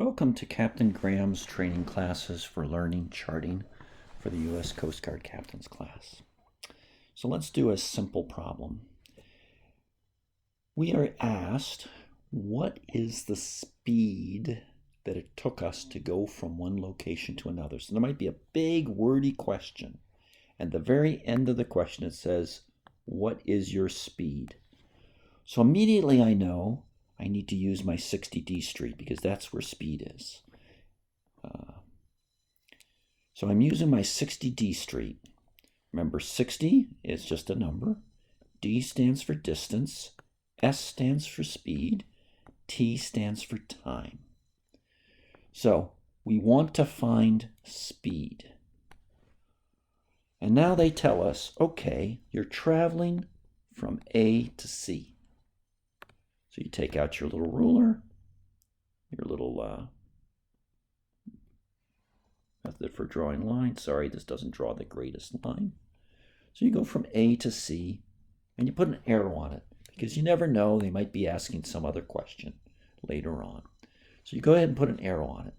Welcome to Captain Graham's training classes for learning charting for the U.S. Coast Guard Captain's class. So let's do a simple problem. We are asked, what is the speed that it took us to go from one location to another? So there might be a big wordy question. At the very end of the question it says, what is your speed? So immediately I know I need to use my 60D street because that's where speed is. So I'm using my 60D street. Remember, 60 is just a number. D stands for distance. S stands for speed. T stands for time. So we want to find speed. And now they tell us, okay, you're traveling from A to C. So you take out your little ruler, your little method for drawing lines. Sorry, this doesn't draw the greatest line. So you go from A to C, and you put an arrow on it, because you never know, they might be asking some other question later on. So you go ahead and put an arrow on it.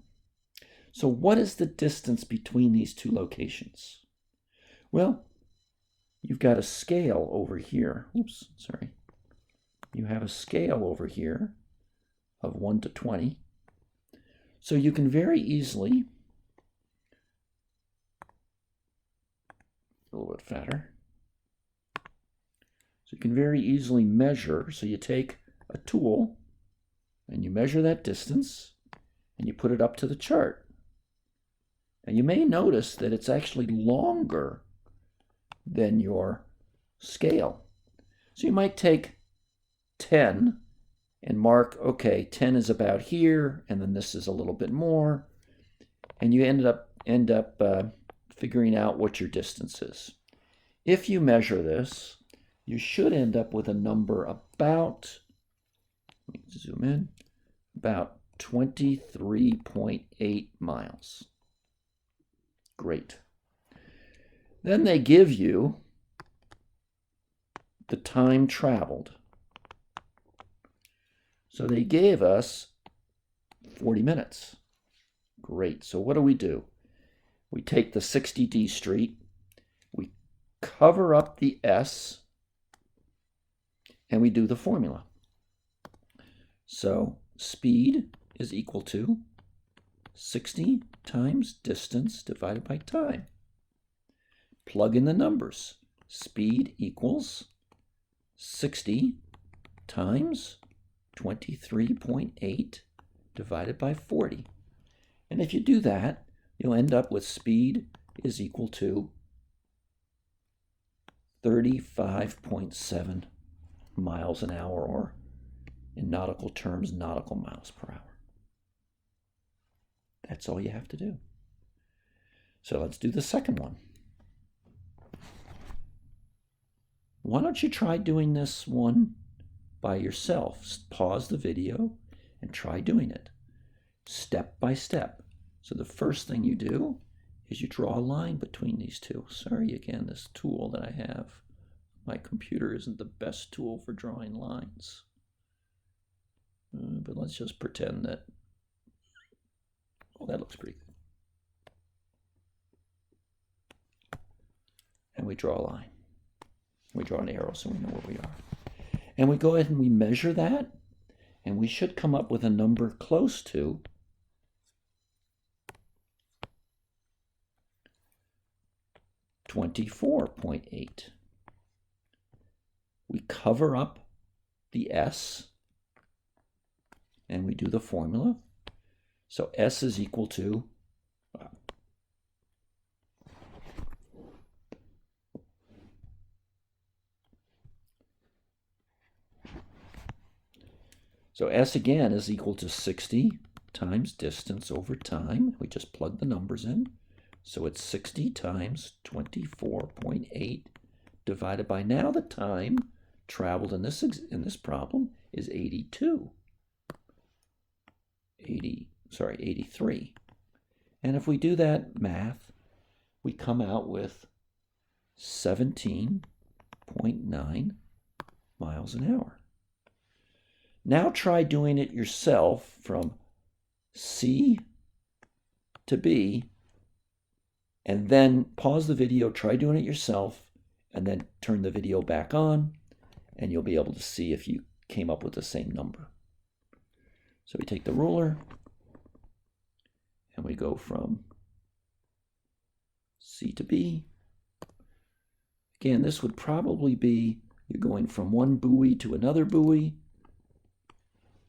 So what is the distance between these two locations? Well, you've got a scale over here. Oops, sorry. You have a scale over here of 1 to 20. So you can very easily, a little bit fatter, so you can very easily measure. So you take a tool and you measure that distance and you put it up to the chart. And you may notice that it's actually longer than your scale. So you might take 10 and mark, okay, 10 is about here, and then this is a little bit more, and you end up figuring out what your distance is. If you measure this, you should end up with a number about, let me zoom in, about 23.8 miles. Great. Then they give you the time traveled. So they gave us 40 minutes. Great. So what do? We take the 60D street, we cover up the S, and we do the formula. So speed is equal to 60 times distance divided by time. Plug in the numbers. Speed equals 60 times 23.8 divided by 40. And if you do that, you'll end up with speed is equal to 35.7 miles an hour, or in nautical terms, nautical miles per hour. That's all you have to do. So let's do the second one. Why don't you try doing this one by yourself? Pause the video and try doing it step by step. So the first thing you do is you draw a line between these two. Sorry again, this tool that I have, my computer isn't the best tool for drawing lines. But let's just pretend that, oh, that looks pretty good. And we draw a line. We draw an arrow so we know where we are. And we go ahead and we measure that, and we should come up with a number close to 24.8. We cover up the S, and we do the formula. So S is equal to, so S again is equal to 60 times distance over time. We just plug the numbers in. So it's 60 times 24.8 divided by, now the time traveled in this problem is 83. And if we do that math, we come out with 17.9 miles an hour. Now try doing it yourself from C to B, and then pause the video, try doing it yourself, and then turn the video back on, and you'll be able to see if you came up with the same number. So we take the ruler, and we go from C to B. Again, this would probably be, you're going from one buoy to another buoy.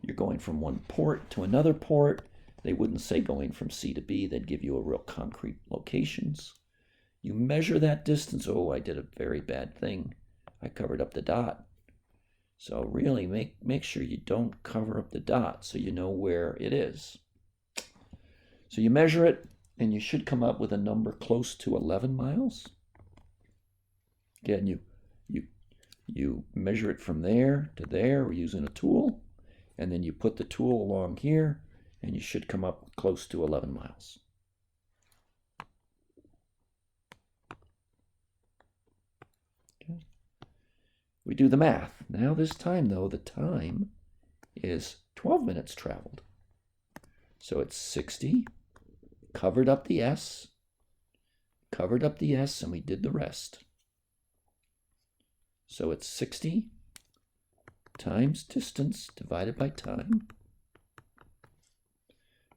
You're going from one port to another port. They wouldn't say going from C to B. They'd give you a real concrete locations. You measure that distance. Oh, I did a very bad thing. I covered up the dot. So really make sure you don't cover up the dot so you know where it is. So you measure it, and you should come up with a number close to 11 miles. Again, you measure it from there to there. We're using a tool, and then you put the tool along here, and you should come up close to 11 miles. Okay. We do the math. Now this time, though, the time is 12 minutes traveled. So it's 60, covered up the S, and we did the rest. So it's 60 times distance divided by time.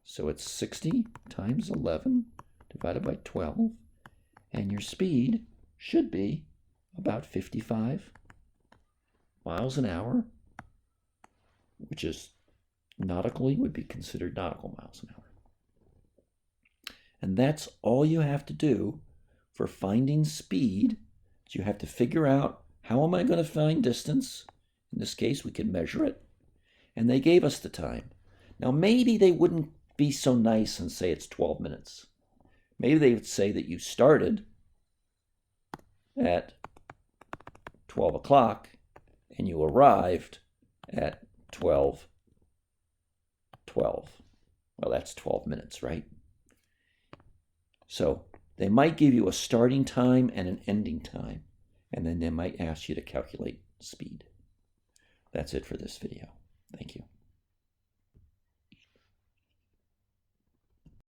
So it's 60 times 11 divided by 12. And your speed should be about 55 miles an hour, which is nautically would be considered nautical miles an hour. And that's all you have to do for finding speed. You have to figure out, how am I going to find distance? In this case, we can measure it. And they gave us the time. Now, maybe they wouldn't be so nice and say it's 12 minutes. Maybe they would say that you started at 12 o'clock and you arrived at 12:12. Well, that's 12 minutes, right? So they might give you a starting time and an ending time, and then they might ask you to calculate speed. That's it for this video. Thank you.